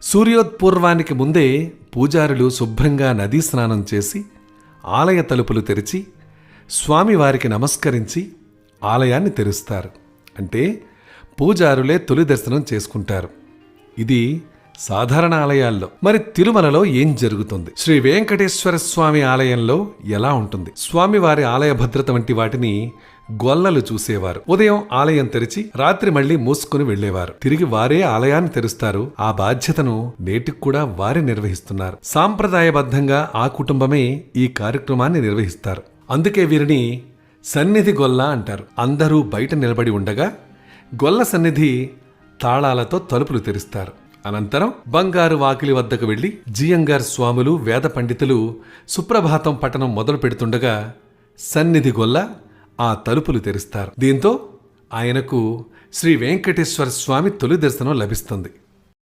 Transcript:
సూర్యోత్పూర్వానికి ముందే పూజారులు శుభ్రంగా నదీ స్నానం చేసి ఆలయ తలుపులు తెరిచి స్వామివారికి నమస్కరించి ఆలయాన్ని తెరుస్తారు. అంటే పూజారులే తొలి దర్శనం చేసుకుంటారు. ఇది సాధారణ ఆలయాల్లో. మరి తిరుమలలో ఏం జరుగుతుంది? శ్రీ వెంకటేశ్వర స్వామి ఆలయంలో ఎలా ఉంటుంది? స్వామివారి ఆలయ భద్రత వంటి వాటిని గొల్లలు చూసేవారు. ఉదయం ఆలయం తెరిచి రాత్రి మళ్లీ మూసుకుని వెళ్లేవారు. తిరిగి వారే ఆలయాన్ని తెరుస్తారు. ఆ బాధ్యతను నేటికి కూడా వారే నిర్వహిస్తున్నారు. సాంప్రదాయబద్ధంగా ఆ కుటుంబమే ఈ కార్యక్రమాన్ని నిర్వహిస్తారు. అందుకే వీరిని సన్నిధి గొల్ల అంటారు. అందరూ బయట నిలబడి ఉండగా గొల్ల సన్నిధి తాళాలతో తలుపులు తెరుస్తారు. అనంతరం బంగారు వాకిలి వద్దకు వెళ్లి జియంగార్ స్వాములు, వేద పండితులు సుప్రభాతం పఠనం మొదలు పెడుతుండగా సన్నిధి గొల్ల ఆ తలుపులు తెరుస్తారు. దీంతో ఆయనకు శ్రీ వెంకటేశ్వర స్వామి తొలి దర్శనం లభిస్తుంది.